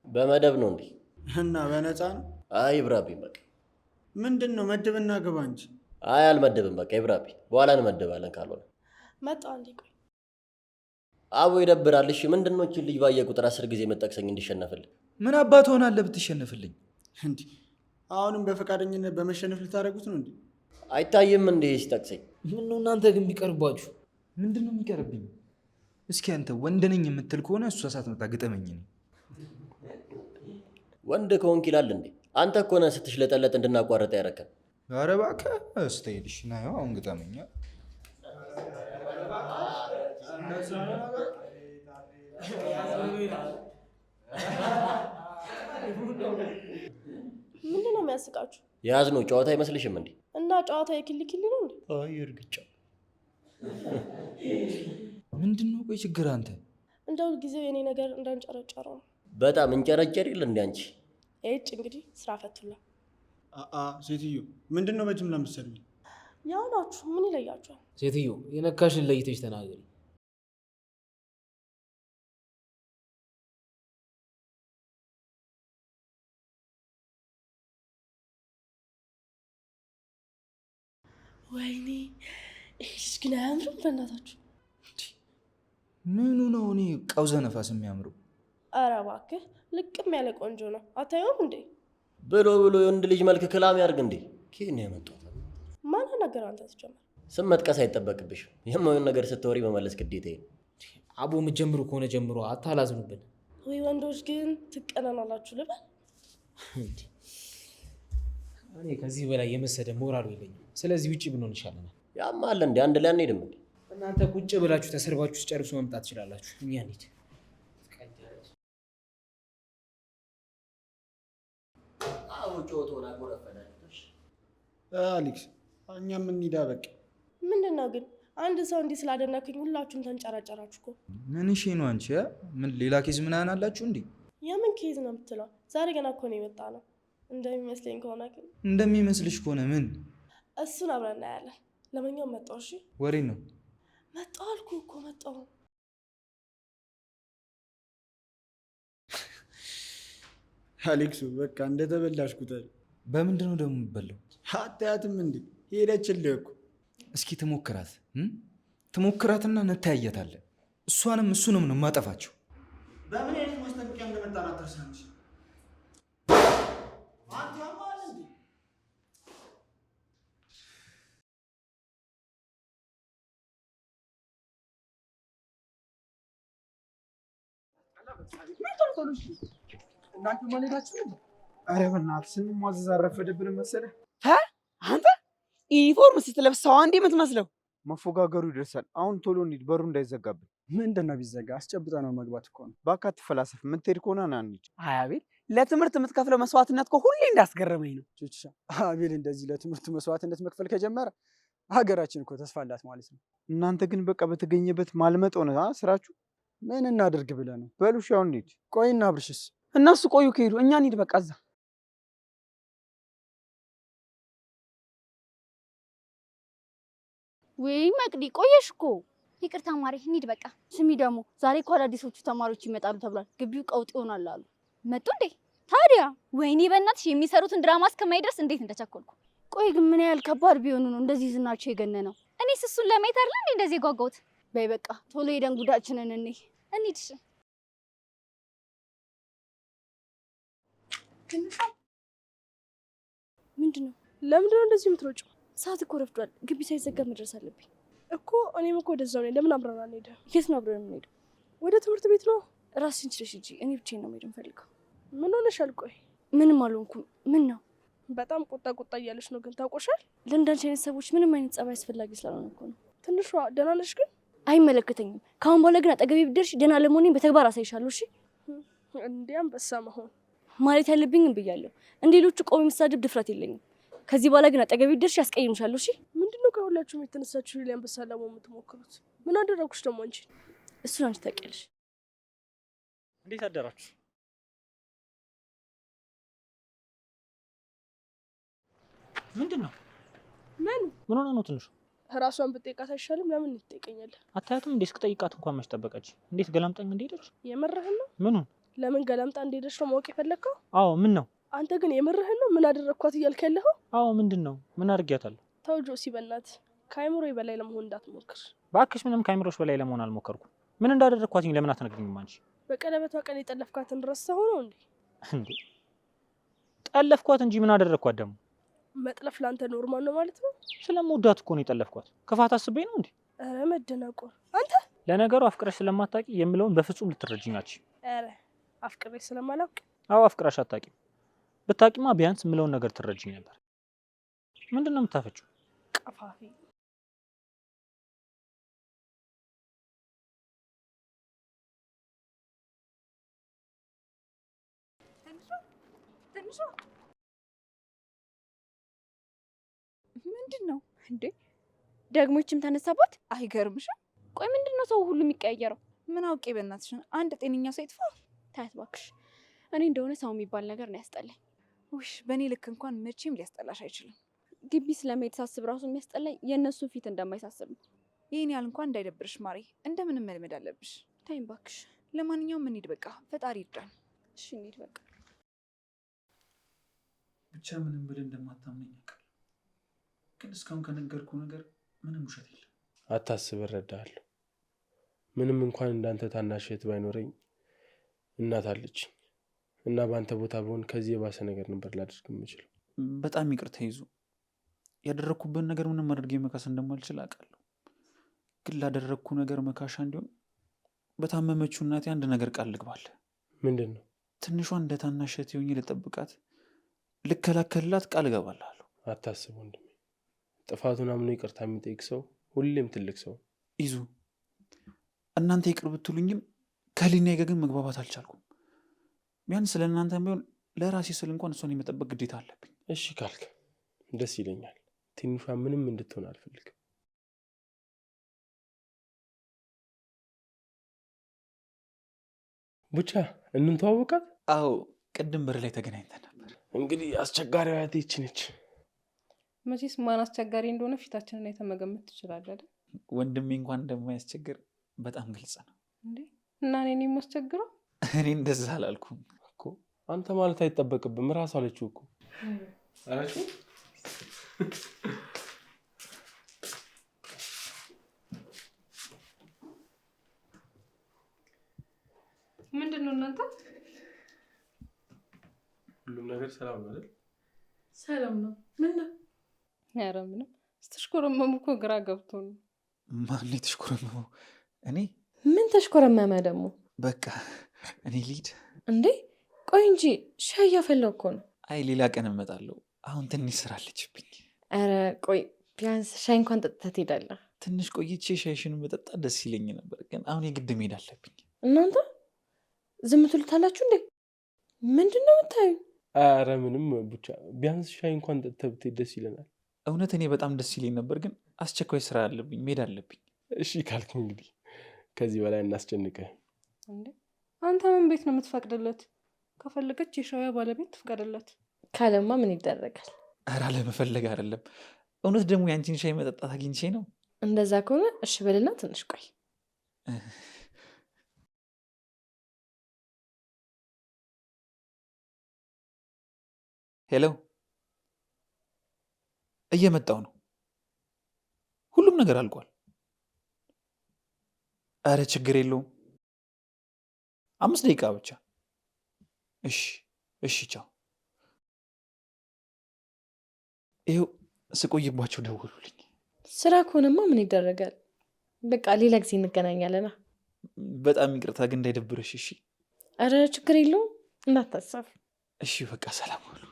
በመደብ ነው እንዴ? እና በነፃ ነው? አይ ይብራብኝ በቃ። ምንድነው መደብና ግባ እንጂ። አይ አልመደብም በቃ ይብራብኝ። በኋላ እንመደባለን ካልሆነ። መጣው አንዴ ቆይ። አቦ ይደብራል። እሺ ምንድነው እቺ ልጅ ባየ ቁጥር 10 ጊዜ መጠቅሰኝ እንዲሸነፍልኝ? ምን አባት ሆናለህ ብትሸነፍልኝ? እንዴ አሁንም በፈቃደኝነት በመሸነፍ ልታደርጉት ነው እንዴ? አይታይም እንዴ ሲጠቅሰኝ? ምን ነው እናንተ ግን ቢቀርባችሁ? ምንድነው የሚቀርብኝ? እስኪ አንተ ወንድ ነኝ የምትል ከሆነ እሷ ሳትመጣ ግጠመኝ ነው። ወንድ ከሆንክ ይላል እንዴ? አንተ እኮ ነህ ስትሽለጠለጥ እንድናቋርጥ ያደረከን። ኧረ እባክህ እስቲ ና ያው አሁን ግጠመኛ። ምንድነው የሚያስቃችሁ? የያዝነው ጨዋታ አይመስልሽም እንዴ? እና ጨዋታ የኪል ነው እንዴ? አይ እርግጫ። ምንድነው ቆይ ችግር አንተ? እንደው ጊዜው የኔ ነገር እንዳንጨረጨረው ነው። በጣም እንጨረጨር ይል እንዴ አንቺ? እጭ እንግዲህ ስራ ፈቱላ። ሴትዮ ምንድነው በጅምላ የምትሰሩኝ? ያው ናችሁ ምን ይለያችኋል? ሴትዮ የነካሽን ለይተሽ ተናገሪ። ወይኔ እሺ ግን አያምርም በእናታችሁ? ምኑ ነው እኔ ቀውዘ ነፋስ የሚያምረው? ኧረ እባክህ ልቅም ያለ ቆንጆ ነው። አታየውም እንዴ? ብሎ የወንድ ልጅ መልክ ክላም ያርግ እንዴ? ከኔ ያመጣው ማን ነገር አንተ ተጀመረ? ስም መጥቀስ አይጠበቅብሽም። የማይሆን ነገር ስትወሪ መመለስ ግዴታዬ ነው። አቦ የምትጀምሩ ከሆነ ጀምሮ አታላዝኑብን። ወይ ወንዶች ግን ትቀናናላችሁ ልበል? እኔ ከዚህ በላይ የመሰደ ሞራሉ የለኝም። ስለዚህ ውጪ ብንሆን ይሻለናል። ያማል እንዴ? አንድ ላይ አንሄድም እንዴ? እናንተ ቁጭ ብላችሁ ተሰርባችሁ ጨርሶ መምጣት ትችላላችሁ። እኛ እንሂድ። አሌክስ እኛም እንሂዳ በቃ። ምንድነው ግን አንድ ሰው እንዲህ ስላደነኩኝ ሁላችሁም ተንጨራጨራችሁ እኮ። ምን እሺ ነው አንቺ? ምን ሌላ ኬዝ ምናምን አላችሁ እንዴ? የምን ኬዝ ነው የምትለው? ዛሬ ገና እኮ ነው የመጣ ነው። እንደሚመስለኝ ከሆነ ግን እንደሚመስልሽ ከሆነ ምን? እሱን አብረን እናያለን። ለማንኛውም መጣሁ። እሺ ወሬ ነው መጣሁ አልኩ እኮ መጣሁ። አሌክሱ በቃ እንደተበላሽ ቁጠር። በምንድን ነው ደግሞ የምበላው? አታያትም እንዴ? ሄደችልህ እኮ። እስኪ ትሞክራትና እንተያየታለን። እሷንም እሱንም ነው የማጠፋቸው። በምን አይነት ማስጠንቀቂያ እንደመጣ አትርሳንች። አንተ ያማል እንዴ? እናንተ ማለዳችሁ? አረ በእናትህ ስንት ማዘዝ አረፈደብን መሰለህ። አንተ ዩኒፎርም ስትለብስ ሰው አንዴ የምትመስለው። መፎጋገሩ ይደርሳል። አሁን ቶሎ እንሂድ፣ በሩ እንዳይዘጋብን። ምንድን ነው ቢዘጋ? አስጨብጠ ነው መግባት እኮ ነው። እባክህ አትፈላሰፍ። የምትሄድ ከሆነ ና እንሂድ። አይ አቤል፣ ለትምህርት የምትከፍለው መስዋዕትነት እኮ ሁሌ እንዳስገረመኝ ነው። ቹቻ አቤል እንደዚህ ለትምህርት መስዋዕትነት መክፈል ከጀመረ ሀገራችን እኮ ተስፋ አላት ማለት ነው። እናንተ ግን በቃ በተገኘበት ማልመጥ ሆነ ስራችሁ። ምን እናደርግ ብለህ ነው? በሉ እሺ አሁን እንሂድ። ቆይና አብርሽስ? እነሱ ቆዩ ከሄዱ እኛ እንሂድ በቃ እዛ። ወይ መቅዲ ቆየሽ እኮ። ይቅርታ ማሪ እንሂድ በቃ። ስሚ ደግሞ ዛሬ እኮ አዳዲሶቹ ተማሪዎች ይመጣሉ ተብሏል። ግቢው ቀውጥ ይሆናል አሉ። መጡ እንዴ? ታዲያ ወይኔ በእናትሽ የሚሰሩትን ድራማ እስከማይደርስ እንዴት እንደቸኮልኩ። ቆይ ግን ምን ያህል ከባድ ቢሆኑ ነው እንደዚህ ዝናቸው የገነነው? እኔስ እሱን ለማየት አይደል እንዴ እንደዚህ የጓጓሁት። በይ በቃ ቶሎ ሄደን ጉዳችንን እንሂድ። ምንድነው? ለምንድነው እንደዚህ የምትሮጪው? ሰዓት እኮ ረፍዷል። ግቢ ሳይዘጋ መድረስ አለብኝ እኮ። እኔም እኮ ወደዛው ነኝ። ለምን አብረን አንሄድም? የት ነው አብረን የምንሄደው? ወደ ትምህርት ቤት ነው። ራስሽን ችለሽ ሂጂ። እኔ ብቻዬን ነው መሄድ የምፈልገው። ምን ሆነሻል? ቆይ ምንም አልሆንኩም። ምን ነው? በጣም ቁጣ እያለሽ ነው ግን ታውቆሻል። ለእንዳንቺ አይነት ሰዎች ምንም አይነት ጸባይ አስፈላጊ ስላልሆነ እኮ ነው። ትንሿ ደህና ነሽ ግን? አይመለከተኝም። ከአሁን በኋላ ግን አጠገቤ ብትደርሺ ደህና ለመሆኔን በተግባር አሳይሻለሁ። እሺ? እንዴ አንበሳ መሆን ማለት ያለብኝም ብያለሁ። እንደሌሎቹ ቆሜ መሳደብ ድፍረት የለኝም። ከዚህ በኋላ ግን አጠገቤ ብትደርሺ ያስቀይምሻለሁ። እሺ? ምንድነው ከሁላችሁም የተነሳችሁ ሌላ አንበሳ ለመሆን የምትሞክሩት? ምን አደረኩሽ ደግሞ አንቺ? እሱን አንቺ ታውቂያለሽ። እንዴት አደራችሁ? ምንድነው? ምን ሆነ ነው ትንሹ? ራሷን ብትጠይቃት አይሻልም? ለምን ትጠይቀኛለህ? አታያትም እንዴ? እስክጠይቃት እንኳን መች ጠበቀች? እንዴት ገላምጠኝ እንደሄደች። የመረህን ነው? ምኑን? ለምን ገላምጣ እንደሄደች ነው ማወቅ የፈለግከው? አዎ ምን ነው? አንተ ግን የምርህን ነው ምን አደረግኳት እያልክ ያለኸው? አዎ ምንድን ነው? ምን አድርጊያታለሁ? ተው ጆሲ በእናትህ ከአይምሮዬ በላይ ለመሆን እንዳትሞክር። እባክሽ ምንም ከአይምሮሽ በላይ ለመሆን አልሞከርኩም። ምን እንዳደረግኳትኝ ለምን አትነግሪኝም አንቺ? በቀለበቷ ቀን የጠለፍካትን ረሳኸው ነው እንዴ? እንዴ ጠለፍኳት እንጂ ምን አደረግኳት ደግሞ? መጥለፍ ለአንተ ኖርማል ነው ማለት ነው? ስለምወዳት እኮ ነው የጠለፍኳት። ክፋት አስቤ ነው እንዴ? ኧረ መደናቆር አንተ። ለነገሩ አፍቅረሽ ስለማታውቂ የምለውን በፍጹም ልትረጅኝ አትችይም። ኧረ አፍቅሬ ስለማላውቅ? አዎ አፍቅረሽ አታውቂም። ብታውቂማ ቢያንስ የምለውን ነገር ትረጅኝ ነበር። ምንድን ነው የምታፈጪው? ቀፋፊ። ምንድን ነው እንዴ? ደግሞ ይችም ተነሳባት። አይገርምሽም? ቆይ ምንድን ነው ሰው ሁሉ የሚቀያየረው? ምን አውቄ በእናትሽ። አንድ ጤነኛ ሰው ይጥፋ። ታያት እባክሽ። እኔ እንደሆነ ሰው የሚባል ነገር ነው ያስጠላኝ። ውሽ በእኔ ልክ እንኳን መቼም ሊያስጠላሽ አይችልም። ግቢ ስለመሄድ ሳስብ ራሱ የሚያስጠላኝ የእነሱ ፊት እንደማይሳስብ ነው። ይህን ያህል እንኳን እንዳይደብርሽ ማሬ፣ እንደምንም መልመድ አለብሽ። ታይም እባክሽ። ለማንኛውም እንሂድ በቃ፣ ፈጣሪ ይርዳን። እሺ እንሂድ በቃ። ብቻ ምንም ብለህ እንደማታምነኝ አውቃለሁ፣ ግን እስካሁን ከነገርኩህ ነገር ምንም ውሸት የለም። አታስብ፣ እረዳሃለሁ። ምንም እንኳን እንዳንተ ታናሽ እህት ባይኖረኝ እናት አለችኝ እና በአንተ ቦታ ብሆን ከዚህ የባሰ ነገር ነበር ላደርግ የምችለው። በጣም ይቅርታ ይዙ። ያደረግኩበት ነገር ምንም አድርጌ መካስ እንደማልችል አውቃለሁ፣ ግን ላደረግኩ ነገር መካሻ እንዲሆን በታመመችው እናቴ አንድ ነገር ቃል ልግባለህ። ምንድን ነው? ትንሿን እንደ ታናሽ እህቴ ሆኜ ልጠብቃት፣ ልከላከልላት ቃል እገባልሃለሁ። አታስብ ወንድሜ፣ ጥፋቱን አምኖ ይቅርታ የሚጠይቅ ሰው ሁሌም ትልቅ ሰው። ይዙ፣ እናንተ ይቅር ብትሉኝም ከህሊናዬ ጋር ግን መግባባት አልቻልኩም። ቢያንስ ስለ እናንተም ቢሆን ለራሴ ስል እንኳን እሷን የመጠበቅ ግዴታ አለብኝ። እሺ ካልክ ደስ ይለኛል። ትንሿ ምንም እንድትሆን አልፈልግም። ብቻ እንተዋወቃት። አዎ ቅድም በር ላይ ተገናኝተን ነበር። እንግዲህ አስቸጋሪዋ አያቴ ይህች ነች። መቼስ ማን አስቸጋሪ እንደሆነ ፊታችንን አይተህ መገመት ትችላለህ። ወንድሜ እንኳን እንደማያስቸግር በጣም ግልጽ ነው እንዴ። እና እኔን የማስቸግረው? እኔ እንደዛ አላልኩም እኮ። አንተ ማለት አይጠበቅብም፣ እራሱ አለችው እኮ። አላችሁ ምንድን ነው እናንተ? ሁሉም ነገር ሰላም ነው አይደል? ሰላም ነው። ምን ነው? ኧረ ምንም። ስትሽኮረመሙ እኮ ግራ ገብቶ ነው። ማን የተሽኮረመመው? እኔ? ምን ተሽኮረመመ ደግሞ? በቃ እኔ ልሂድ እንዴ? ቆይ እንጂ ሻይ እያፈላሁ እኮ ነው። አይ ሌላ ቀን እመጣለሁ፣ አሁን ትንሽ ስራ አለችብኝ። ኧረ ቆይ ቢያንስ ሻይ እንኳን ጠጥተህ ትሄዳለህ። ትንሽ ቆይቼ ሻይሽን መጠጣት ደስ ይለኝ ነበር፣ ግን አሁን የግድ መሄድ አለብኝ። እናንተ ዝም ትሉታላችሁ እንዴ? ምንድን ነው የምታዩ? ኧረ ምንም፣ ብቻ ቢያንስ ሻይ እንኳን ጠጥተህ ብትሄድ ደስ ይለናል። እውነት እኔ በጣም ደስ ይለኝ ነበር፣ ግን አስቸኳይ ስራ አለብኝ፣ መሄድ አለብኝ። እሺ ካልክ እንግዲህ ከዚህ በላይ እናስጨንቅህ። እንዴ አንተ ምን ቤት ነው የምትፈቅድለት? ከፈለገች የሻያ ባለቤት ትፍቀድለት። ካለማ ምን ይደረጋል? ኧረ አለመፈለግ አይደለም፣ እውነት ደግሞ የአንቺን ሻይ መጠጣት አግኝቼ ነው። እንደዛ ከሆነ እሺ በልና ትንሽ ቆይ። ሄሎ፣ እየመጣው ነው። ሁሉም ነገር አልቋል። አረ ችግር የለውም፣ 5 ደቂቃ ብቻ። እሺ እሺ፣ ቻው። ይኸው ስቆይባቸው ደውሉልኝ። ስራ ከሆነማ ምን ይደረጋል? በቃ ሌላ ጊዜ እንገናኛለና። በጣም ይቅርታ ግን እንዳይደብረሽ። እሺ። አረ ችግር የለውም እንዳታሰብ። እሺ በቃ ሰላም ሁሉ።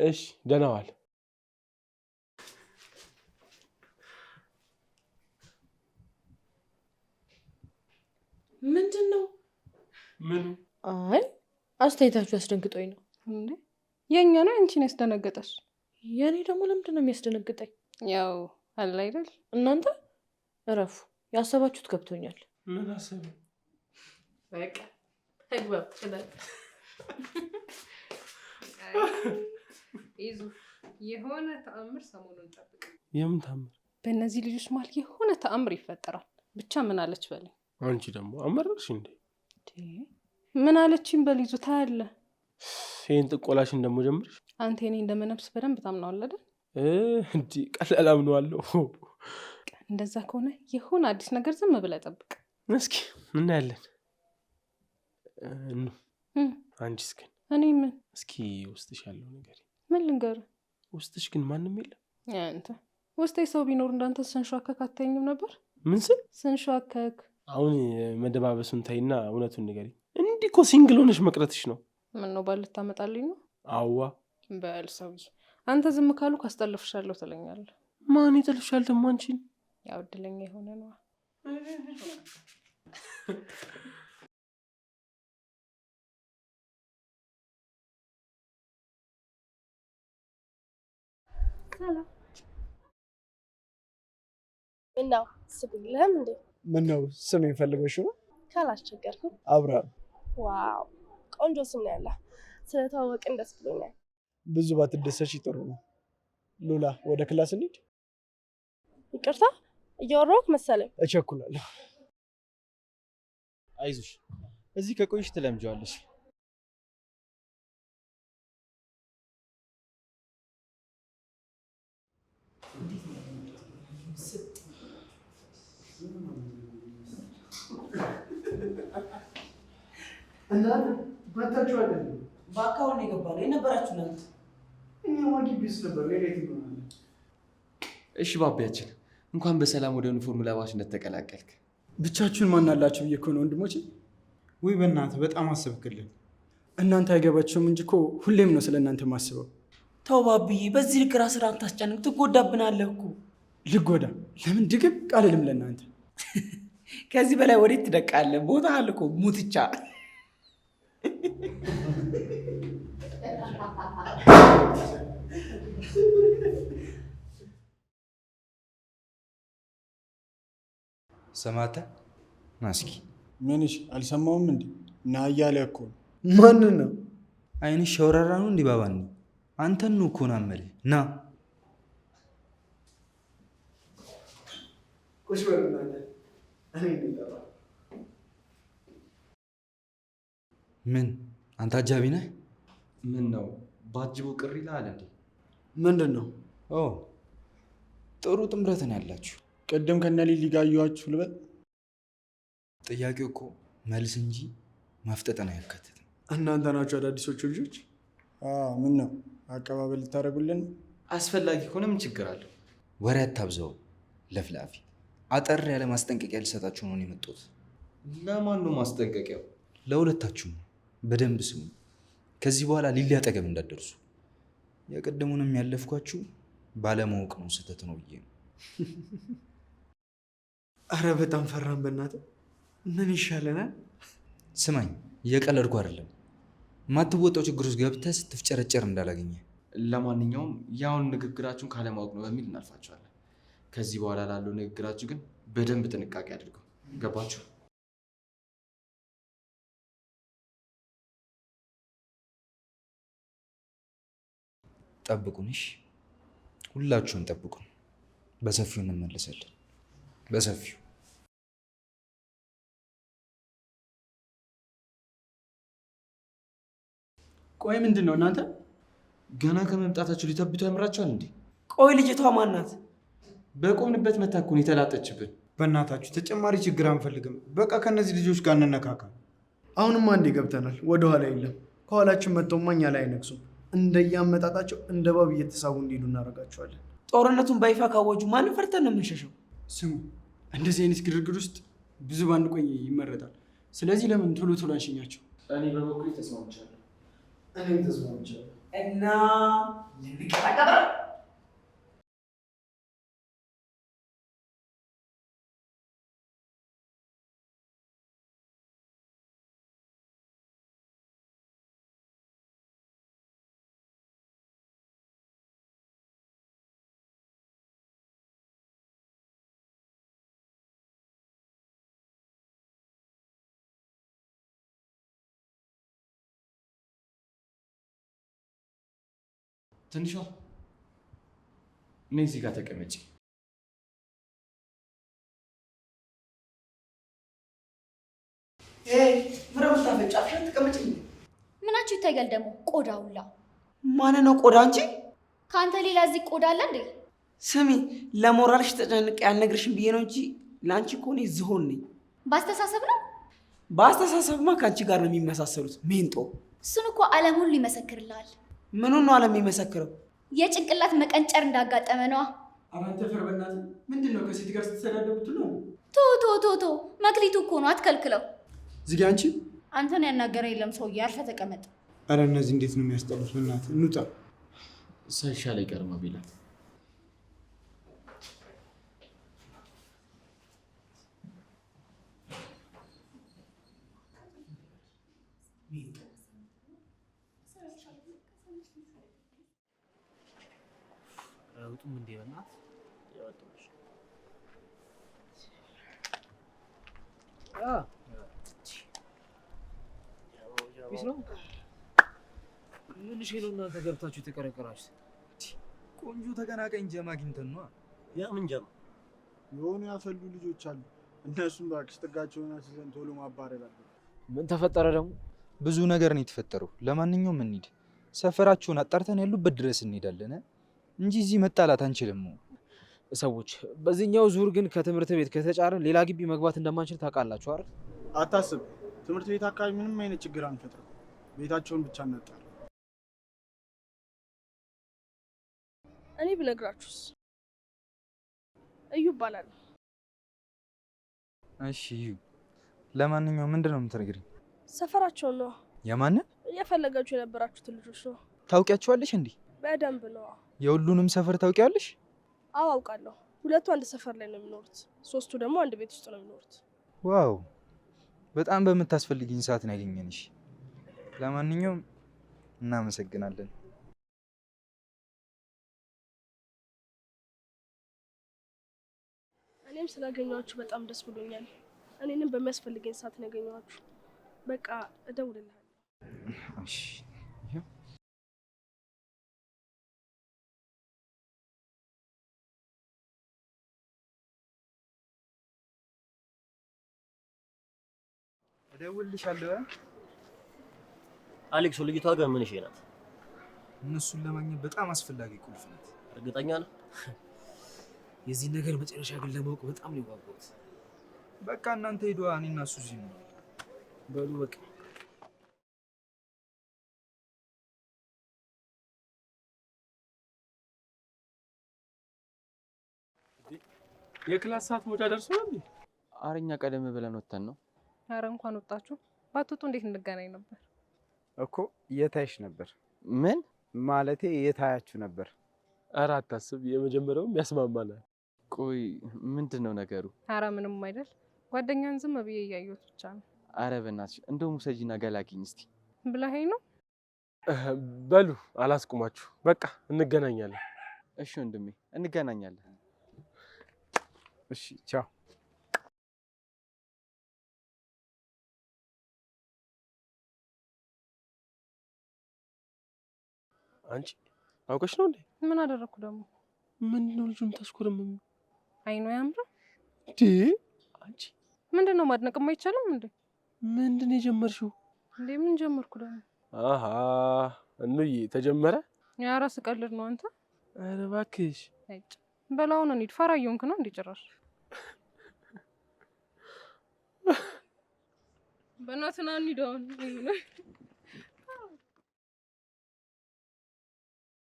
እሺ ደህና ዋል። ምንድን ነው? ምኑ? አይ አስተያየታችሁ ያስደንግጦኝ ነው። እንዴ የእኛ ነው አንቺን ያስደነገጠሽ? የእኔ ደግሞ ለምንድን ነው የሚያስደነግጠኝ? ያው አለ አይደል። እናንተ እረፉ፣ ያሰባችሁት ገብቶኛል። ምን አሰብ? በቃ ተግባብ ይችላል። ይዙ የሆነ ተአምር ሰሞኑን ጠብቅ። የምን ተአምር? በእነዚህ ልጆች መሀል የሆነ ተአምር ይፈጠራል። ብቻ ምን አለች በለኝ። አንቺ ደግሞ አመረርሽ እንዴ? ምን አለችኝ? በሊዙ ታያለህ። ይሄን ጥቆላሽን ደግሞ ጀምርሽ። አንተ እኔ እንደምነብስ በደንብ ታምናዋለህ አይደል? እንዲ ቀላል አምነዋለሁ። እንደዛ ከሆነ የሆነ አዲስ ነገር ዝም ብለህ ጠብቅ። እስኪ እናያለን። አንቺስ ግን? እኔ ምን? እስኪ ውስጥሽ ያለው ነገር ምን ልንገርህ? ውስጥሽ ግን ማንም የለም? አንተ ውስጤ ሰው ቢኖር እንዳንተ ስንሿከክ አታየኝም ነበር? ምን ስል? ስንሿከክ። አሁን መደባበሱን ታይና እውነቱን ንገሪኝ። እንዲህ እኮ ሲንግል ሆነሽ መቅረትሽ ነው። ምን ነው ባል ልታመጣልኝ ነው? አዋ በል ሰውዬ፣ አንተ ዝም ካሉ ካስጠልፍሻለሁ ትለኛለህ። ማን ይጠልፍሻል ደግሞ አንቺን? ያው እድለኛ የሆነ ነው። ሰላም እናው ስብልህም እንዴ? ምን ነው ስም የፈልገሽ ነው? ካላስቸገርኩ። አብርሃም። ዋው ቆንጆ ስም ነው ያለ። ስለተዋወቅን ደስ ብሎኛል። ብዙ ባትደሰሽ ጥሩ ነው። ሉላ ወደ ክላስ እንሂድ። ይቅርታ እያወራሁህ መሰለኝ። እቸኩላለሁ። አይዞሽ፣ እዚህ ከቆይሽ ትለምጂዋለሽ። እናንተ መታችኋል? በአካውን የገባነው የነበራችሁ እናንተ? እኛማ ግቢ ውስጥ ነበር። ሌሊት ይሆናል። እሺ ባቢያችን፣ እንኳን በሰላም ወደ ዩኒፎርም ለባሽነት ተቀላቀልክ። ብቻችሁን ማን አላችሁ ብዬ እኮ ነው ወንድሞቼ። ውይ በእናትህ በጣም አሰብክልን። እናንተ አይገባችሁም እንጂ እኮ ሁሌም ነው ስለ እናንተ ማስበው። ተው ባብዬ፣ በዚህ ልክ ራስህን አታስጨንቅ፣ ትጎዳብናለህ እኮ። ልጎዳ? ለምን ድግቅ አልልም ለእናንተ። ከዚህ በላይ ወዴት ትደቃለህ? ቦታ አለ እኮ ሙትቻ። ሰማተ ናስኪ ምንሽ አልሰማውም እንዴ? ና እያለ እኮ ነው። ማንን ነው? አይንሽ ሸውራራ ነው እንዲህ ባባን አንተን ነው እኮ ነው አመለ ና ቁጭ በሉ እናንተ። እኔ እንደጠራ ምን አንተ አጃቢ ነህ? ምን ነው ባጅቡ ቅር ይላል እንዴ? ምንድን ነው? ኦ ጥሩ ጥምረትን ያላችሁ። ቅድም ከነሊሊ ጋር አየኋችሁ ልበል? ጥያቄው እኮ መልስ እንጂ ማፍጠጠን አያካትትም። እናንተ ናችሁ አዳዲሶቹ ልጆች? ምን ነው አቀባበል ልታደርጉልን? አስፈላጊ ከሆነ ምን ችግር አለው? ወሬ አታብዛው ለፍላፊ። አጠር ያለ ማስጠንቀቂያ ልሰጣችሁ ነው የመጣሁት። ለማን ነው ማስጠንቀቂያው? ለሁለታችሁም በደንብ ስሙ። ከዚህ በኋላ ሊሊ አጠገብ እንዳትደርሱ። የቀደሙንም ያለፍኳችሁ ባለማወቅ ነው፣ ስህተት ነው ብዬ ነው። አረ በጣም ፈራን። በእናትህ ምን ይሻለናል? ስማኝ፣ እየቀለድኩ አይደለም። ማትወጣው ችግር ውስጥ ገብተህ ስትፍጨረጨር እንዳላገኘ። ለማንኛውም ያውን ንግግራችሁን ካለማወቅ ነው በሚል እናልፋችኋለን። ከዚህ በኋላ ላለው ንግግራችሁ ግን በደንብ ጥንቃቄ አድርገው። ገባችሁ? ጠብቁንሽ፣ ሁላችሁም ጠብቁን። በሰፊው እንመለሳለን። በሰፊው ቆይ ምንድን ነው እናንተ? ገና ከመምጣታችሁ ሊተብቱ ያምራችኋል እንዴ? ቆይ ልጅቷ ማናት? በቆምንበት መታኩን የተላጠችብን። በእናታችሁ ተጨማሪ ችግር አንፈልግም። በቃ ከነዚህ ልጆች ጋር እንነካካ። አሁንም አንዴ ገብተናል፣ ወደኋላ የለም። ከኋላችን መጥተውማ እኛ ላይ አይነግሱም። እንደያመጣጣቸው እንደ ባብ እየተሳቡ እንዲሄዱ እናደርጋቸዋለን። ጦርነቱን በይፋ ካወጁ ማንን ፈርተን ነው የምንሸሸው? ስሙ፣ እንደዚህ አይነት ግርግር ውስጥ ብዙ ባንቆይ ይመረጣል። ስለዚህ ለምን ቶሎ ቶሎ አንሸኛቸው? እኔ በበኩሌ ተስማምቻለሁ። እኔም ተስማምቻለሁ። እና ልንቀጣቀጥ ትንሿ እኔ እዚህ ጋር ተቀመጪ። ምረው ታፈጫሽ ተቀመጪ። ምናችሁ ይታያል ደግሞ ቆዳ ሁላ። ማን ነው ቆዳ? አንቺ ከአንተ ሌላ እዚህ ቆዳ አለ እንዴ? ስሚ፣ ለሞራልሽ ተጨንቄ ያልነግርሽም ብዬ ነው እንጂ ለአንቺ እኮ እኔ ዝሆን ነኝ። ባስተሳሰብ ነው። በአስተሳሰብማ ከአንቺ ጋር ነው የሚመሳሰሉት። ሜንጦ። እሱን እኮ ዓለም ሁሉ ይመሰክርልሃል። ምኑን ነው ዓለም የሚመሰክረው? የጭንቅላት መቀንጨር እንዳጋጠመ ነዋ። አራንተ ፈርበናት ምንድን ነው ከሴት ጋር ስትሰዳደቡት ነው? ቶ መክሊቱ እኮ ነው፣ አትከልክለው። ዝጊ አንቺ። አንተን ያናገረ የለም ሰውዬ፣ አርፈህ ተቀመጥ። አረ እነዚህ እንዴት ነው የሚያስጠሉት? በእናትህ እንውጣ። ሳይሻል አይቀርም ቢላት አውጡም እንዴ በእናት ቢስ ነው። ምን ነው እናንተ ገብታችሁ የተቀረቀራችሁ? ቆንጆ ተቀናቃኝ ጀማ አግኝተን ነው። ያ ምን ጀማ? የሆኑ ያፈሉ ልጆች አሉ። እነሱም እባክሽ ጥጋቸውን አስይዘን ቶሎ ማባረር አለብን። ምን ተፈጠረ ደግሞ? ብዙ ነገር ነው የተፈጠረው። ለማንኛውም እንሂድ። ሰፈራችሁን አጣርተን ያሉበት ድረስ እንሄዳለን እንጂ እዚህ መጣላት አንችልም። ሰዎች በዚህኛው ዙር ግን ከትምህርት ቤት ከተጫረን ሌላ ግቢ መግባት እንደማንችል ታውቃላችሁ አይደል? አታስብ። ትምህርት ቤት አካባቢ ምንም አይነት ችግር አንፈጥርም። ቤታቸውን ብቻ እናጣራ። እኔ ብነግራችሁስ? እዩ ይባላል። እሺ እዩ። ለማንኛውም ምንድነው የምትነግሪኝ? ሰፈራቸውን ነው። የማንን? እየፈለጋችሁ የነበራችሁትን ልጆች ነው። ታውቂያቸዋለሽ እንዴ? በደንብ ነው። የሁሉንም ሰፈር ታውቂያለሽ? አዎ አውቃለሁ። ሁለቱ አንድ ሰፈር ላይ ነው የሚኖሩት፣ ሶስቱ ደግሞ አንድ ቤት ውስጥ ነው የሚኖሩት። ዋው! በጣም በምታስፈልጊኝ ሰዓት ነው ያገኘንሽ። ለማንኛውም እናመሰግናለን። እኔም ስላገኘኋችሁ በጣም ደስ ብሎኛል። እኔንም በሚያስፈልገኝ ሰዓት ነው ያገኘኋችሁ። በቃ እደውልልሃለሁ። እሺ። እደውልልሻለሁ። አሌክስ፣ ልጅቷ ግን ምን ናት? እነሱን ለማግኘት በጣም አስፈላጊ ቁልፍ ናት። እርግጠኛ ነህ? የዚህ ነገር መጨረሻ ግን ለማወቅ በጣም ነው የጓጓሁት። በቃ እናንተ ሄዱ፣ እኔና እሱ እዚህ ነው። በሉ በቃ። የክላስ ሰዓት መውጫ ደርሷል። አረኛ ቀደም ብለን ወተን ነው። አረ እንኳን ወጣችሁ። ባትወጡ እንዴት እንገናኝ ነበር እኮ። የታይሽ ነበር? ምን ማለቴ የታያችሁ ነበር? ኧረ አታስብ፣ የመጀመሪያውም ያስማማናል። ቆይ ምንድን ነው ነገሩ? አረ ምንም አይደል። ጓደኛን ዝም ብዬ እያየሁት ብቻ ነው። አረ በእናትሽ እንደውም ውሰጂና ገላግኝ እስቲ ብለኸኝ ነው። በሉ አላስቁማችሁ፣ በቃ እንገናኛለን። እሺ ወንድሜ እንገናኛለን። እሺ ቻው። አንቺ አውቀሽ ነው እንዴ? ምን አደረኩ ደግሞ? ምንድነው ልጁን ታስኮረመም? አይኑ ያምራል እንዴ? አንቺ ምንድነው ማድነቅም አይቻልም እንዴ? ምንድን የጀመርሽው እንዴ? ምን ጀመርኩ ደግሞ? አሃ እንዬ ተጀመረ። ያ ራስ ቀልድ ነው አንተ። ኧረ እባክሽ አይጭ በላውን እንሂድ። ፈራ እየሆንክ ነው እንዴ ጭራሽ? በእናትህ ና እንሂድ አሁን።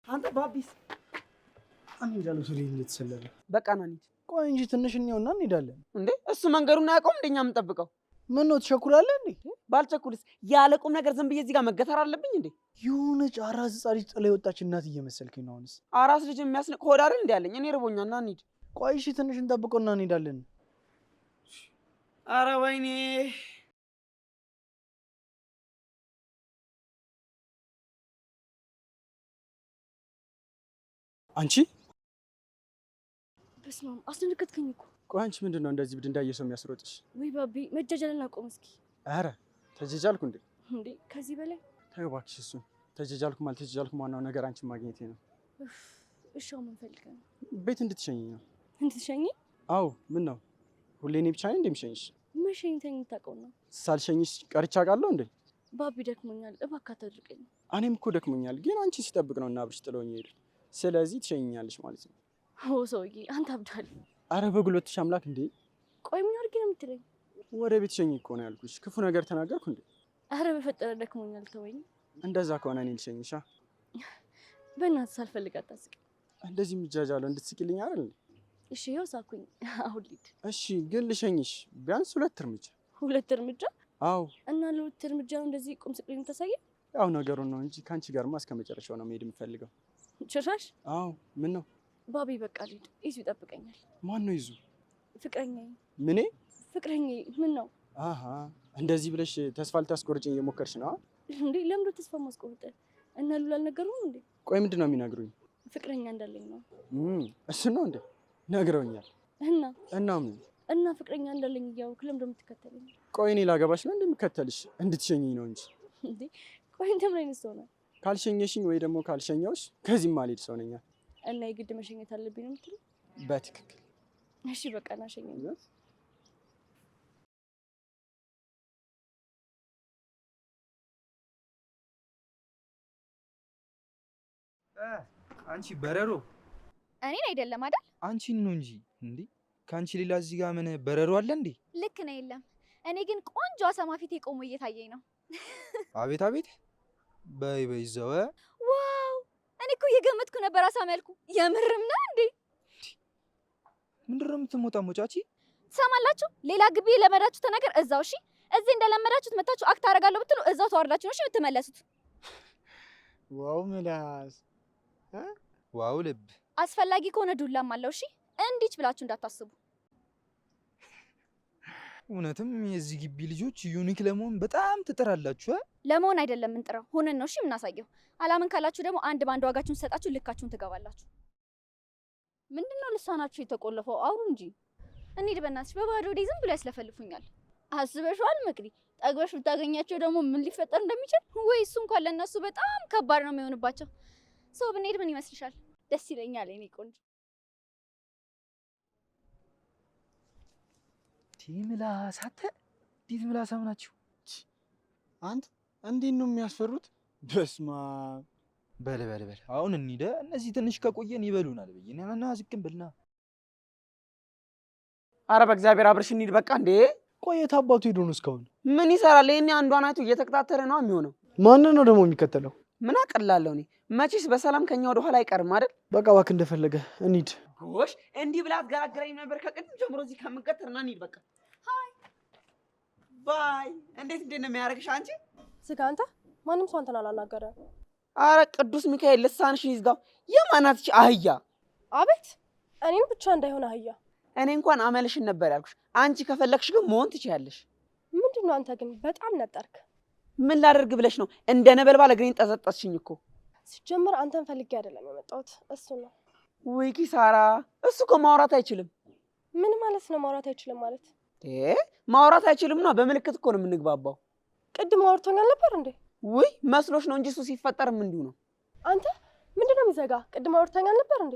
አንተ ባቢስ እኔ እንዳለው ሰው ልትሰለለ። በቃ ና እንሂድ። ቆይ እንጂ ትንሽ እንየውና እንሄዳለን። እንዴ እሱ መንገዱን አያውቀውም። እንደኛ የምንጠብቀው ምን ነው ትቸኩላለህ እንዴ? ባልቸኩልስ ያለ ቁም ነገር ዝም ብዬ እዚህ ጋር መገተር አለብኝ እንዴ? የሆነች አራስ ሕፃን ልጅ ጥላ የወጣች እናት እየመሰልከኝ ነው። አሁንስ አራስ ልጅ የሚያስንቅ ሆድ አይደል እንዴ ያለኝ? እኔ ርቦኛል። ና እንሂድ። ቆይ እሺ ትንሽ እንጠብቀውና እንሄዳለን። ኧረ ወይኔ አንቺ በስመ አብ አስደነገጥከኝ እኮ። ቆይ አንቺ ምንድን ነው እንደዚህ ብድ እንዳየ ሰው የሚያስሮጥሽ? ወይ ባቢ መጃጃልን አቆም እስኪ። ኧረ ተጀጃልኩ እንዴ? እንዴ ከዚህ በላይ ተይው እባክሽ እሱን። ተጀጃልኩም አልተጀጃልኩም ዋናው ነገር አንቺ ማግኘቴ ነው። እሺ ምን ፈልገህ ነው? ቤት እንድትሸኝ ነው። እንድትሸኝ? አዎ ምን ነው ሁሌ እኔ ብቻ ነኝ እንደምሸኝሽ? መሸኝተኝ ታውቀው ነው። ሳልሸኝሽ ቀርቻ አውቃለሁ እንዴ? ባቢ ደክሞኛል፣ እባክህ አታድርቀኝ። እኔም እኮ ደክሞኛል፣ ግን አንቺ ሲጠብቅ ነው እና አብርሽ ጥሎኝ ሄዱ። ስለዚህ ትሸኝኛለሽ ማለት ነው። ኦ ሰውዬ አንተ አብዳል። አረ በጉልበትሽ አምላክ እንዴ! ቆይ ምን አድርጌ ነው የምትለኝ? ወደ ቤት ሸኝ እኮ ነው ያልኩሽ። ክፉ ነገር ተናገርኩ እንዴ? አረ በፈጠረ ደክሞኛል ተወኝ። እንደዛ ከሆነ እኔ ልሸኝሻ። በእናትህ ሳልፈልግ አታስቀኝ። እንደዚህ የሚጃጃለው እንድትስቂልኝ አይደል? እሺ ይኸው ሳኩኝ። አሁን ልሂድ። እሺ ግን ልሸኝሽ ቢያንስ 2 እርምጃ። 2 እርምጃ? አዎ። እና ለ2 እርምጃ ነው እንደዚህ ቁም ስቅልኝ ታሳየ? ያው ነገሩን ነው እንጂ ካንቺ ጋርማ እስከ መጨረሻው ነው መሄድ የምፈልገው። ጭራሽ? አዎ። ምን ነው? ባቢ በቃ ልሂድ። ይዙ ይጠብቀኛል። ማን ነው ይዙ? ፍቅረኛዬ። ምኔ? ፍቅረኛዬ። ምን ነው? አሃ እንደዚህ ብለሽ ተስፋ ልታስቆርጭኝ እየሞከርሽ ነው እንዴ? ለምንድን ተስፋ ማስቆርጥ? እና ሉላ አልነገሩም እንዴ? ቆይ ምንድን ነው የሚነግሩኝ? ፍቅረኛ እንዳለኝ ነው። እሱ ነው እንዴ? ነግረውኛል። እና ምን? እና ፍቅረኛ እንዳለኝ እያወቅህ ለምንድን ነው የምትከተለኝ? ቆይ እኔ ላገባሽ ነው እንደምከተልሽ? እንድትሸኘኝ ነው እንጂ። እንዴ ቆይ አንተ ምን አይነት ሰው ነህ? ካልሸኘሽኝ ወይ ደግሞ ካልሸኘውሽ ከዚህም ማልሄድ ሰው ነኝ። እና የግድ መሸኘት አለብኝ ነው የምትለው? በትክክል። እሺ በቃ ና ሸኘኝ። አንቺ በረሮ። እኔን አይደለም አይደል? አንቺን ነው እንጂ። እንዴ ከአንቺ ሌላ እዚህ ጋር ምን በረሮ አለ እንዴ? ልክ ነው። የለም እኔ ግን ቆንጆ አሳማ ፊቴ ቆሞ እየታየኝ ነው። አቤት አቤት። በይ በይ ዘወ። ዋው እኔ እኮ እየገመትኩ ነበር አሳማ ያልኩ። የምርም ነው እንዴ? ምንድን ነው የምትሞጣሞጫቺ? ትሰማላችሁ? ሌላ ግቢ ለመዳችሁት ነገር እዛው። እሺ እዚህ እንደለመዳችሁት መታችሁ አክት አደርጋለሁ ብትሉ እዛው ተዋርዳችሁ ነው እሺ የምትመለሱት። ዋው ምላስ፣ ዋው ልብ። አስፈላጊ ከሆነ ዱላም አለው። እሺ እንዲች ብላችሁ እንዳታስቡ። እውነትም የዚህ ግቢ ልጆች ዩኒክ ለመሆን በጣም ትጥራላችሁ። ለመሆን አይደለም እንጥረው ሆነን ነው እሺ የምናሳየው። አላምን ካላችሁ ደግሞ አንድ ባንድ ዋጋችሁን ሰጣችሁ ልካችሁን ትገባላችሁ። ምንድነው ልሳናችሁ የተቆለፈው? አውሩ እንጂ። እንሂድ በእናትሽ። በባዶ ወዴ ዝም ብሎ ያስለፈልፉኛል። አስበሽዋል መቅዲ? ጠግበሽ ብታገኛቸው ደግሞ ምን ሊፈጠር እንደሚችል ወይ እሱ እንኳን ለእነሱ በጣም ከባድ ነው የሚሆንባቸው። ሰው ብንሄድ ምን ይመስልሻል? ደስ ይለኛል የኔ ቆንጆ። ምላስ አተ እንዴት ምላሳም ናችሁ? አንተ እንዴት ነው የሚያስፈሩት? በስማ በል በል በል አሁን እንሂድ። እነዚህ ትንሽ ከቆየን ይበሉናል። በይነና ዝቅም ብልና። አረ በእግዚአብሔር አብርሽ እንሂድ በቃ። እንዴ ቆየት አባቱ ሄዶ ነው እስካሁን? ምን ይሰራል? ይሄኔ አንዷን አይቶ እየተከታተለ ነው የሚሆነው። ማንን ነው ደግሞ የሚከተለው? ምን አቀላለሁ እኔ። መቼስ በሰላም ከኛ ወደ ኋላ አይቀርም አይደል? በቃ እባክህ እንደፈለገ እንሂድ። ጎሽ እንዲህ ብላ አትገራገረኝ ነበር ከቅድም ጀምሮ። እዚህ ከምንቀጥርና እንሂድ በቃ። ሃይ ባይ። እንዴት ነው የሚያደርግሽ አንቺ? ስጋ አንተ ማንም ሰው አንተን አላናገረም። አረ ቅዱስ ሚካኤል ልሳንሽን ይዝጋው። የማናት እቺ አህያ? አቤት እኔም ብቻ እንዳይሆን አህያ። እኔ እንኳን አመልሽን ነበር ያልኩሽ። አንቺ ከፈለግሽ ግን መሆን ትችያለሽ። ምንድነው አንተ ግን በጣም ነጠርክ። ምን ላደርግ ብለሽ ነው? እንደ ነበልባል እግሬን ጠዘጠስሽኝ እኮ። ሲጀምር አንተን ፈልጌ አይደለም የመጣሁት እሱ ነው። ውይ ኪሳራ። እሱ እኮ ማውራት አይችልም። ምን ማለት ነው ማውራት አይችልም ማለት? ማውራት አይችልም ነው። በምልክት እኮ ነው የምንግባባው። ቅድም አውርቶኛል ነበር እንዴ? ውይ መስሎሽ ነው እንጂ እሱ ሲፈጠርም እንዲሁ ነው። አንተ ምንድነው የሚዘጋ? ቅድም አውርቶኛል ነበር እንዴ?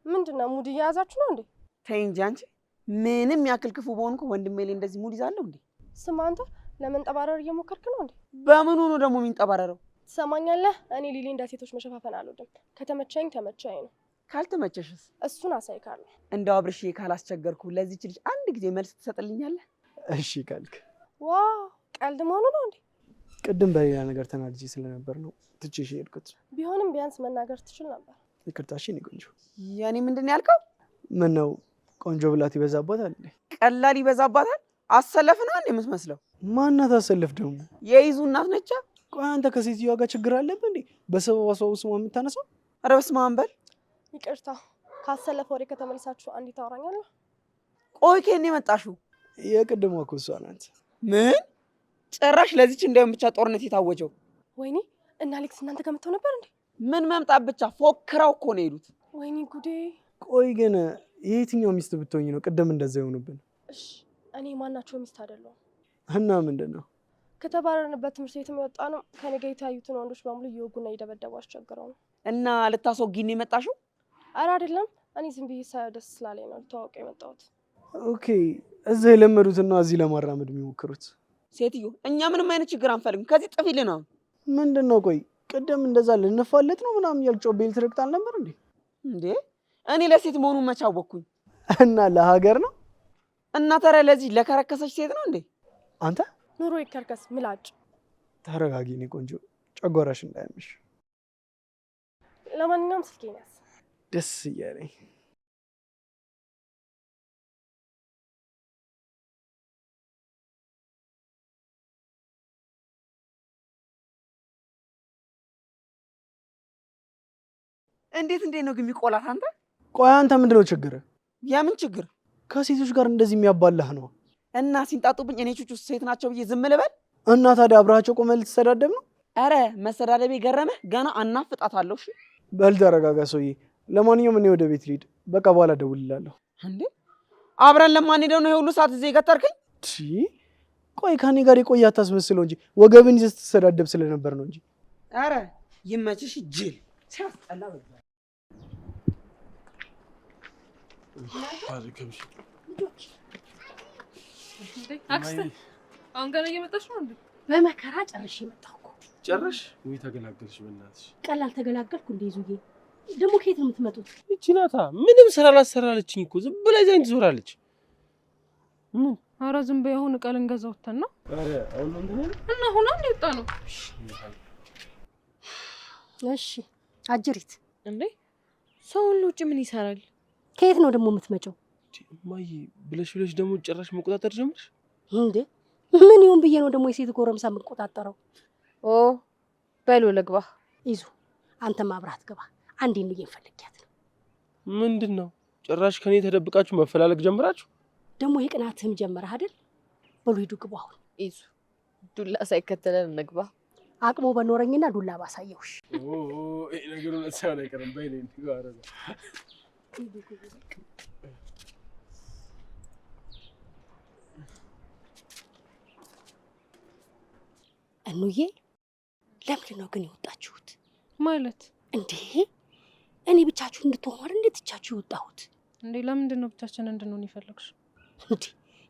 ምንድነው ሙድ እየያዛችሁ ነው እንዴ? ተይ እንጂ አንቺ። ምንም ያክል ክፉ በሆንኩ ወንድሜ ላይ እንደዚህ ሙድ ይዛለሁ እንዴ? ስማ አንተ ለመንጠባረር እየሞከርክ ነው እንዴ? በምኑ ነው ደግሞ የሚንጠባረረው? ትሰማኛለህ? እኔ ሊሊ እንደ ሴቶች መሸፋፈን አልወድም። ከተመቸኝ ተመቸኝ ነው። ካልተመቸሽስ? እሱን አሳይካለሁ። እንደው አብርሽ ካላስቸገርኩ ለዚህች ልጅ አንድ ጊዜ መልስ ትሰጥልኛለህ? እሺ ካልክ። ዋው ቀልድ መሆኑ ነው እንዴ? ቅድም በሌላ ነገር ተናድጄ ስለነበር ነው ትቼሽ የሄድኩት። ቢሆንም ቢያንስ መናገር ትችል ነበር። ይቅርታሽ የኔ ቆንጆ። ያኔ ምንድን ነው ያልከው? ምን ነው ቆንጆ ብላት ይበዛባታል እንዴ? ቀላል ይበዛባታል? አሰለፍና እንዴ የምትመስለው? ማናት አሰልፍ ደግሞ? የይዙ እናት ነች። ቆይ አንተ ከሴትዮዋ ጋር ችግር አለብህ እንዴ? በሰበብ አስባቡ ስሟ የምታነሳው? ኧረ በስመ አብ በል። ይቅርታ ካሰለፈ ወሬ ከተመለሳችሁ አንዴ ታወራኛለህ? ቆይ ከኔ የመጣሽው? የቅድሟ እኮ እሷ ናት። ምን ጭራሽ ለዚች እንዳይሆን ብቻ ጦርነት የታወጀው? ወይኔ እና አሌክስ እናንተ ጋር መጥተው ነበር እንዴ? ምን መምጣት ብቻ ፎክራው እኮ ነው የሄዱት። ወይኔ ጉዴ። ቆይ ግን የየትኛው ሚስት ብትሆኝ ነው ቅድም እንደዛ የሆኑብን? እሺ እኔ ማናቸው ሚስት አይደለሁም። እና ምንድን ነው ከተባረርንበት ትምህርት ቤት የወጣ ነው ከኔ ጋር የተያዩትን ወንዶች በሙሉ እየወጉና እየደበደቡ አስቸግረው ነው። እና ልታስወጊኝ ነው የመጣሽው? ኧረ አይደለም፣ እኔ ዝም ብዬ ሳየው ደስ ስላለኝ ነው ልተዋወቅ የመጣሁት። ኦኬ እዛ የለመዱትና እዚህ ለማራመድ የሚሞክሩት። ሴትዮ እኛ ምንም አይነት ችግር አንፈልግም። ከዚህ ጥፊልን ነው። ምንድን ነው? ቆይ ቅድም እንደዛ ልንፋለጥ ነው ምናምን እያልክ ጮቤ ልትረግጥ አልነበር እንዴ? እንዴ እኔ ለሴት መሆኑን መች አወቅኩኝ? እና ለሀገር ነው እና ታዲያ ለዚህ ለከረከሰች ሴት ነው እንዴ? አንተ ኑሮ ይከርከስ ምላጭ። ተረጋጊ የኔ ቆንጆ፣ ጨጓራሽ እንዳያምሽ። ለማንኛውም ስልኬን ያዝ። ደስ እያለኝ እንዴት ነው ግን የሚቆላት አንተ? ቆይ አንተ ምንድነው ችግር? የምን ችግር? ከሴቶች ጋር እንደዚህ የሚያባላህ ነው? እና ሲንጣጡብኝ እኔ ቹቹ ሴት ናቸው ብዬ ዝም ልበል? እና ታዲያ አብረሃቸው ቆመህ ልትሰዳደብ ነው? አረ መሰዳደቤ ገረመህ? ገና አናፍጣታለሁ። እሺ በል ተረጋጋ ሰውዬ። ለማንኛውም እኔ ወደ ቤት ልሂድ። በቃ በኋላ እደውልልሃለሁ። እንዴ አብረን ለማን ሄደው ነው ይሄ ሁሉ ሰዓት እዚህ የገተርከኝ? ቆይ ከኔ ጋር የቆየ አታስመስለው እንጂ ወገብን ይዘህ ስትሰዳደብ ስለነበር ነው እንጂ። አረ ይመችሽ ጅል። ሲያስጠላ በዛ። አክስቴ አሁን ገና እየመጣሽ ነው እንዴ? በመከራ ጨርሼ መጣሁ እኮ። ጨረሽ? ወይ ተገላገልሽ በእናትሽ። ቀላል ተገላገልኩ እንዴ ዙዬ? ደግሞ ከየት ነው የምትመጡት? ይቺ ናታ ምንም ስራ ላሰራለችኝ እኮ ዝም ብላ ይዛኝ ትዞራለች። ምን? ኧረ ዝም በይ። አሁን ዕቃ ልንገዛ ወተን ነው። ኧረ አሁን ነው እንዴ? እና አሁን አንዴ ወጣ ነው። እሺ አጅሪት እንዴ ሰው ሁሉ ውጭ ምን ይሰራል? ከየት ነው ደግሞ የምትመጪው? እማዬ ብለሽ ደግሞ ጭራሽ መቆጣጠር ጀምርሽ እንዴ? ምን ይሁን ብዬ ነው ደግሞ የሴት ጎረምሳ የምቆጣጠረው? ኦ በሉ ልግባ። ይዙ አንተም አብረሃት ግባ። አንዴ ነው እየፈለግያት ነው። ምንድን ነው ጭራሽ ከኔ ተደብቃችሁ መፈላለግ ጀምራችሁ? ደግሞ የቅናትህም ጀመረህ አይደል? በሉ ሂዱ ግቡ። አሁን ይዙ ዱላ ሳይከተለን እንግባ። አቅሙ በኖረኝና ዱላ ባሳየውሽ። ይሄ ነገር ነው ሳይሆን አይቀርም። በይ ነኝ ጋር እኑዬ ለምንድን ነው ግን የወጣችሁት? ማለት እንዴ እኔ ብቻችሁ እንድትሆኑ አይደል እንዴ ትቻችሁ የወጣሁት? እንዴ ለምንድን ነው ብቻችን እንድንሆን ይፈልግሽ? እንዴ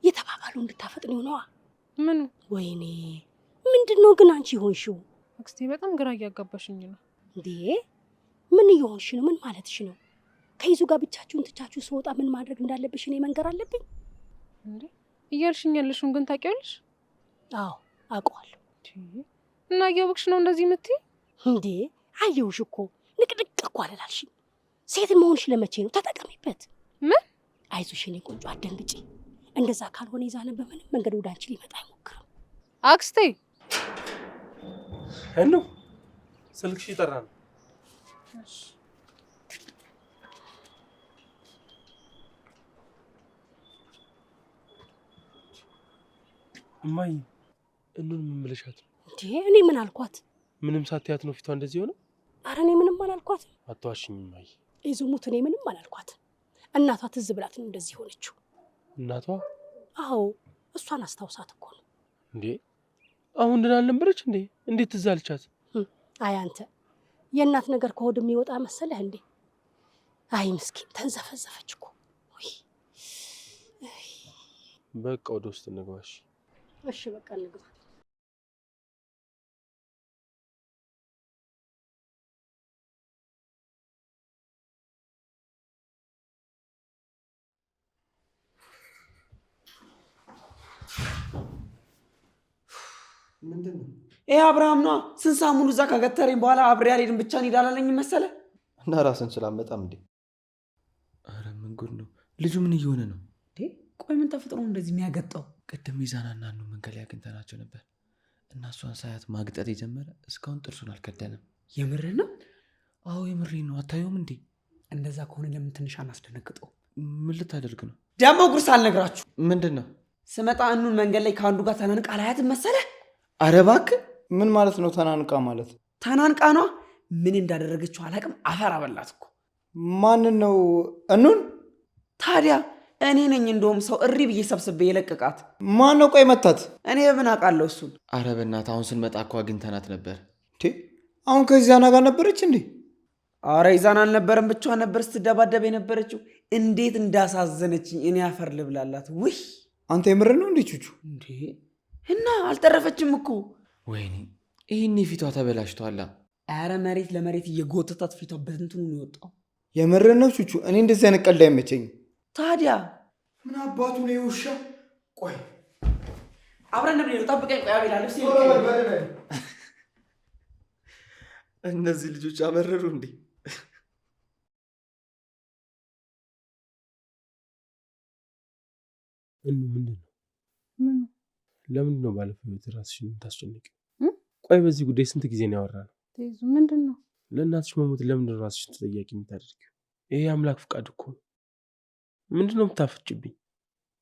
የተባባሉ እንድታፈጥን ይሆነዋ። ምኑ? ወይኔ ምንድን ነው ግን አንቺ ሆንሽው? አክስቴ በጣም ግራ እያጋባሽኝ ነው። እንዴ ምን እየሆንሽ ነው? ምን ማለትሽ ነው? ከይዙ ጋር ብቻችሁን ትቻችሁ ስወጣ ምን ማድረግ እንዳለብሽ እኔ መንገር አለብኝ? እንዴ እያልሽኝ ያለሽውን ግን ታውቂያለሽ? አዎ አውቀዋለሁ። እና እያወቅሽ ነው እንደዚህ የምትይ? እንዴ አየሁሽ እኮ ንቅድቅ እኮ አልላልሽኝ። ሴት መሆንሽ ለመቼ ነው? ተጠቀሚበት። ምን? አይዞሽ የኔ ቆንጆ አትደንግጪ። እንደዛ ካልሆነ ይዛነ በምንም መንገድ ወደ አንቺ ሊመጣ አይሞክርም። አክስቴ እኑ ስልክሽ ይጠራ ነው። እማዬ እኑን ምን ብለሻት ነው? እንዴ እኔ ምን አልኳት? ምንም ሳትያት ነው ፊቷ እንደዚህ ሆነ? ኧረ እኔ ምንም አላልኳት። አትዋሽኝ እማዬ። ይዙሙት እኔ ምንም አላልኳት። እናቷ ትዝ ብላት ነው እንደዚህ ሆነችው። እናቷ? አዎ እሷን አስታውሳት እኮ ነው። እንዴ አሁን ደህና አልነበረች እንዴ? እንዴት ትዝ አለቻት? አይ አንተ የእናት ነገር ከሆድ የሚወጣ መሰለህ እንዴ? አይ ምስኪን ተንዘፈዘፈች እኮ። በቃ ወደ ውስጥ እንግባሽ። እሺ በቃ እንግባ። ምንድን ነው ይሄ? አብርሃም ነዋ። ስንት ሰዓት ሙሉ እዛ ከገተረኝ በኋላ አብሬ አልሄድም ብቻ እንሂድ አላለኝም መሰለህ? እና ራስን ስላመጣም እንዴ? አረ ምን ጉድ ነው! ልጁ ምን እየሆነ ነው? ቆይ ምን ተፈጥሮ እንደዚህ የሚያገጣው? ቅድም ሚዛናና ነው መንገድ ላይ አግኝተናቸው ነበር እና እሷን ሳያት ማግጠት የጀመረ እስካሁን ጥርሱን አልከደንም። የምርህ ነው? አዎ የምሬ ነው። አታየውም እንዴ? እንደዛ ከሆነ ለምን ትንሽ አናስደነግጠው? ምን ልታደርግ ነው? ደግሞ ጉርስ አልነግራችሁ። ምንድን ነው? ስመጣ እኑን መንገድ ላይ ከአንዱ ጋር ተናንቃ አላያትም መሰለህ? አረ እባክህ ምን ማለት ነው? ተናንቃ ማለት ተናንቃ ነዋ። ምን እንዳደረገችው አላውቅም። አፈር አበላት እኮ። ማንን ነው? እኑን? ታዲያ እኔ ነኝ እንደውም ሰው እሪ ብዬ ሰብስቤ የለቀቃት። ማን ነው ቆይ መታት? እኔ በምን አውቃለሁ እሱን? አረ በእናትህ አሁን ስንመጣ እኮ አግኝተናት ነበር። አሁን ከዚያና ጋር ነበረች እንዴ? አረ ይዛን አልነበረም፣ ብቻዋን ነበር ስትደባደብ የነበረችው። እንዴት እንዳሳዘነችኝ እኔ አፈር ልብላላት። ውይ አንተ የምር ነው እንዴ ቹቹ? እንዴ እና አልተረፈችም እኮ። ወይኔ ይህኔ ፊቷ ተበላሽቷላ። ኧረ መሬት ለመሬት እየጎተታት ፊቷ በትንትኑ ነው የወጣው። የምር ነው ቹቹ? እኔ እንደዚህ አይነት ቀልድ አይመቸኝም። ታዲያ ምን አባቱ ነው የውሻ? ቆይ አብረን ነው ብለው ጠብቀኝ። ቆይ አቤላ ልብስ እነዚህ ልጆች አመረሩ እንዴ? ምንድን ነው? ለምንድን ነው ባለፈው ህይወት ራስሽን የምታስጨንቂው? ቆይ በዚህ ጉዳይ ስንት ጊዜ ነው ያወራነው? ተይዙ ምንድን ነው? ለእናትሽ መሞት ለምንድን ነው ራስሽን ተጠያቂ የምታደርጊው? ይሄ የአምላክ ፍቃድ እኮ ነው። ምንድን ነው የምታፈጭብኝ?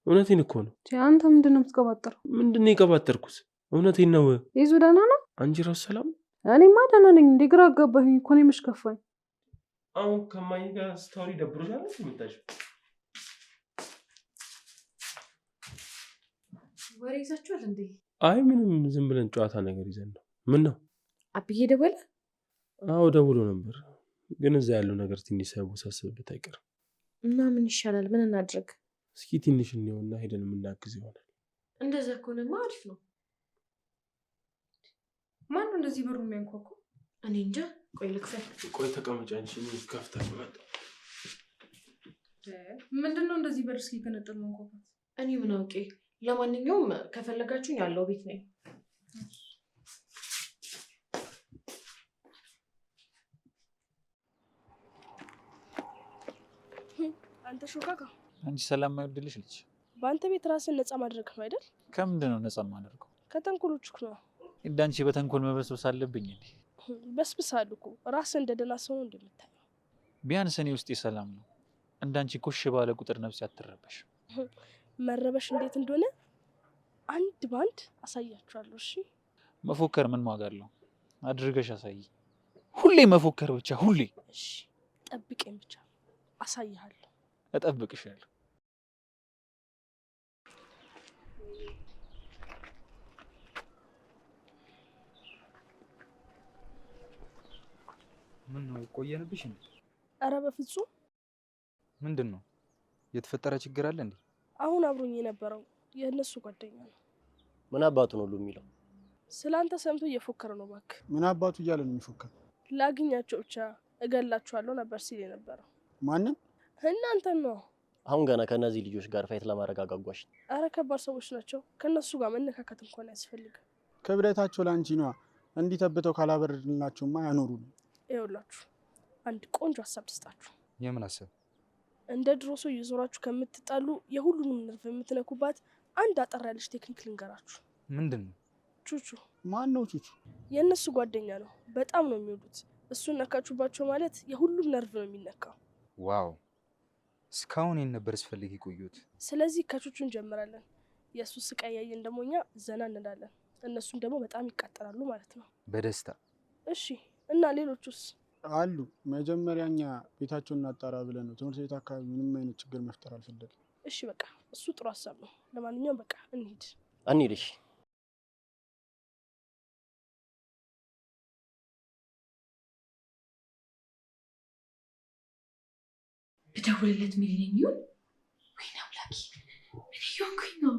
እውነቴን እኮ ነው። አንተ ምንድን ነው የምትቀባጠረው? ምንድን ነው የቀባጠርኩት? እውነቴን ነው። ይዙ ደህና ነው? አንቺ ራሱ ሰላም? እኔማ ደህና ነኝ። እንደ ግራ አጋባኝ እኮ እኔ መች ከፋኝ። አሁን ከማኝ ጋር ስታወሪ ደብሮሻል የምታሽው? ወሬ ይዛችኋል እንዴ? አይ ምንም፣ ዝም ብለን ጨዋታ ነገር ይዘን ነው። ምን ነው? አብዬ ደወለ? አዎ ደውሎ ነበር፣ ግን እዛ ያለው ነገር ትንሽ ሳይወሳሰብበት አይቀርም። እና ምን ይሻላል? ምን እናድርግ? እስኪ ትንሽ እንየውና ሄደን የምናግዝ ይሆናል። እንደዛ ከሆነማ አሪፍ ነው። ማን ነው እንደዚህ በሩ የሚያንኳኳ? እኔ እንጃ። ቆይ ልክፈት። ቆይ ተቀመጪ አንቺ። እኔ ከፍታለሁ። ምንድን ነው እንደዚህ በር እስኪገነጠል መንኳኳት? እኔ ምን አውቄ። ለማንኛውም ከፈለጋችሁኝ ያለው ቤት ነኝ። አንተ ሾካካ፣ አንቺ ሰላም ማይወድልሽ ልጅ፣ በአንተ ቤት ራስን ነፃ ማድረግ ነው አይደል? ከምንድን ነው ነፃ ማደርገው? ከተንኮሎች ነው። እንዳንቺ በተንኮል መበስበስ አለብኝ እንዴ? በስብሳል እኮ ራስን እንደ ደህና ሰው ነው እንደምታየው። ቢያንስ እኔ ውስጤ ሰላም ነው። እንዳንቺ ኮሽ ባለ ቁጥር ነፍስ ያትረበሽ። መረበሽ እንዴት እንደሆነ አንድ ባንድ አሳያችኋለሁ። እሺ መፎከር ምን ዋጋ አለው? አድርገሽ አሳይ። ሁሌ መፎከር ብቻ ሁሌ። እሺ ጠብቀኝ ብቻ አሳይሃለሁ። እጠብቅሻለሁ። ምን ነው ቆየንብሽ እንዴ? ኧረ በፍጹም። ምንድን ነው የተፈጠረ ችግር አለ እንዴ? አሁን አብሮኝ የነበረው የእነሱ ጓደኛ ነው። ምን አባቱ ነው የሚለው? ስላንተ ሰምቶ እየፎከረ ነው። እባክህ ምን አባቱ እያለ ነው የሚፎከር? ላግኛቸው ብቻ እገላችኋለሁ ነበር ሲል የነበረው። ማንን? እናንተን ነው። አሁን ገና ከእነዚህ ልጆች ጋር ፋይት ለማድረግ አጓጓሽ። አረ ከባድ ሰዎች ናቸው። ከእነሱ ጋር መነካከት እንኳን አያስፈልግም። ክብደታቸው ለአንቺ ነዋ። እንዲህ ተብተው ካላበረድንላቸውማ ያኖሩ ነው። ይኸውላችሁ አንድ ቆንጆ ሀሳብ ልስጣችሁ። የምን ሀሳብ? እንደ ድሮ ሰው እየዞራችሁ ከምትጣሉ የሁሉንም ነርቭ የምትነኩባት አንድ አጠር ያለች ቴክኒክ ልንገራችሁ። ምንድን ነው? ቹቹ። ማን ነው ቹቹ? የእነሱ ጓደኛ ነው። በጣም ነው የሚወዱት። እሱን ነካችሁባቸው ማለት የሁሉም ነርቭ ነው የሚነካው። ዋው! እስካሁን ይህን ነበር ስፈልግ የቆየሁት። ስለዚህ ከቹቹ እንጀምራለን። የእሱ ስቃይ ያየን ደግሞ እኛ ዘና እንላለን፣ እነሱም ደግሞ በጣም ይቃጠላሉ ማለት ነው። በደስታ። እሺ እና ሌሎቹስ? አሉ። መጀመሪያ እኛ ቤታቸውን እናጣራ ብለን ነው። ትምህርት ቤት አካባቢ ምንም አይነት ችግር መፍጠር አልፈለግም። እሺ በቃ እሱ ጥሩ ሀሳብ ነው። ለማንኛውም በቃ እንሂድ። እሺ ብደውልለት ምን ይለኝ ይሆን? ወይኔ አምላኬ፣ ምን እየሆንኩኝ ነው?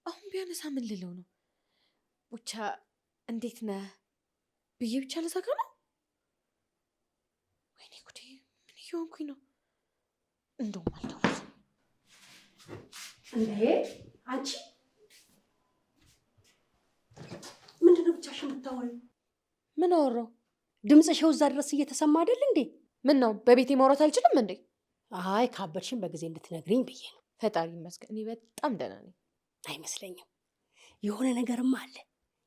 አሁን ቢያነሳ ምን ልለው ነው? ብቻ እንዴት ነህ ብዬ ብቻ ልዘጋ ነው? ወይኔ ጉዴ፣ ምን እየሆንኩኝ ነው? እንደውም አልደውልም። እንዴ አንቺ ምንድነው ብቻሽን የምታወሪው? ምን አወራው? ድምፅሽ እዛ ድረስ እየተሰማ አይደል እንዴ? ምን ነው በቤቴ ማውራት አልችልም እንዴ? አይ ካበድሽን በጊዜ እንድትነግሪኝ ብዬ ነው። ፈጣሪ ይመስገን እኔ በጣም ደህና ነኝ። አይመስለኝም። የሆነ ነገርማ አለ።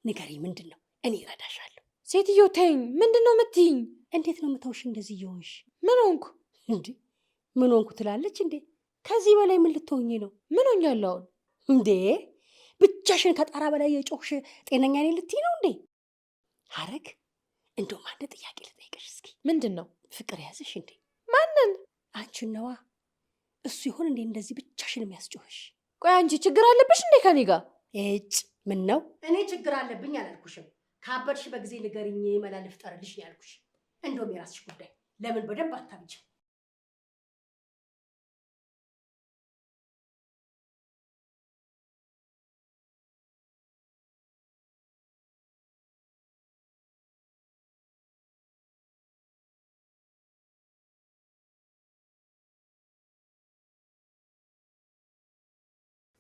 ንገሪ፣ ምንድን ነው? እኔ እረዳሻለሁ። ሴትዮ ተይኝ። ምንድን ነው የምትይኝ? እንዴት ነው የምታውሽ እንደዚህ እየሆንሽ? ምን ሆንኩ እንዴ? ምን ሆንኩ ትላለች እንዴ? ከዚህ በላይ ምን ልትሆኝ ነው? ምን ሆኛለሁ አሁን? እንዴ ብቻሽን ከጣራ በላይ የጮኽሽ ጤነኛ ነኝ ልትይ ነው እንዴ? ሀረግ፣ እንደውም አንድ ጥያቄ ልጠይቅሽ እስኪ። ምንድን ነው? ፍቅር ያዝሽ እንዴ? ማንን? አንቺን ነዋ። እሱ ይሆን እንዴ እንደዚህ ብቻሽን የሚያስጮኽሽ? ቆይ አንቺ ችግር አለብሽ እንዴ ከኔ ጋር? እጭ ምን ነው? እኔ ችግር አለብኝ አላልኩሽም። ካበድሽ በጊዜ ንገሪኝ፣ መላ ልፍጠርልሽ ነው ያልኩሽ። እንደውም የራስሽ ጉዳይ። ለምን በደንብ አታብጅ።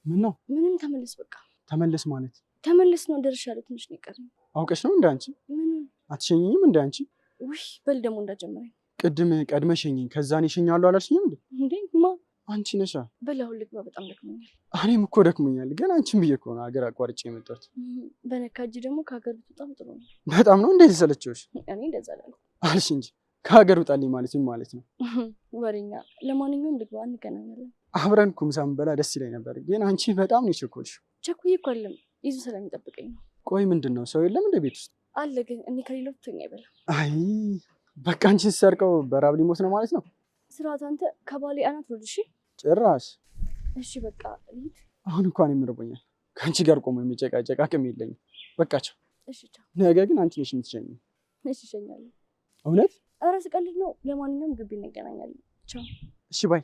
ምን ነው? ምንም ተመለስ። በቃ ተመለስ ማለት ተመለስ ነው። ደርሻለሁ። ትንሽ ነው የቀረኝ። አውቀሽ ነው እንደ አንቺ? ምንም አትሸኝኝም እንደ አንቺ? ውይ በል ደግሞ እንዳጀመረኝ። ቅድም ቀድመ ሸኝኝ ከዛ እኔ እሸኛለሁ አላልሽኝም እንዴ? እንዴ ማ አንቺ ነሻ። በል አሁን ልግባ። በጣም ደክሞኛል። እኔም እኮ ደክሞኛል፣ ግን አንቺን ብዬ እኮ ነው ሀገር አቋርጬ የመጣሁት። በነካ እጅ ደግሞ ከሀገር በጣም ጥሩ ነው። በጣም ነው እንዴት ሰለቸውሽ? እኔ እንደዛ እላለሁ አልሽ እንጂ ከሀገር ውጣልኝ ማለት ምን ማለት ነው? ወሬኛ። ለማንኛውም ልግባ፣ እንገናኛለን። አብረን እኮ ምሳ ብንበላ ደስ ይለኝ ነበር፣ ግን አንቺ በጣም ነው የቸኮልሽው። ቸኩዬ እኮ አይደለም፣ ይዞ ስለሚጠብቀኝ ነው። ቆይ ምንድን ነው ሰው የለም እንደ ቤት ውስጥ? አለ፣ ግን እኔ ከሌለው ብቶኛ አይበላም። አይ በቃ አንቺን ሰርቀው በራብ ሊሞት ነው ማለት ነው። ስርዓት አንተ ከባሌ አናት ወርድ። እሺ ጭራሽ። እሺ በቃ ልሂድ። አሁን እንኳን የምርቦኛል። ከአንቺ ጋር ቆሞ የሚጨቃጨቅ አቅም የለኝም። በቃቸው። እሺ ቻው። ነገ ግን አንቺ ነሽ የምትሸኚኝ። እሺ እሸኛለሁ። እውነት? ኧረ ስቀልድ ነው። ለማንኛውም ግቢ እንገናኛለን። ቻው። እሺ ባይ።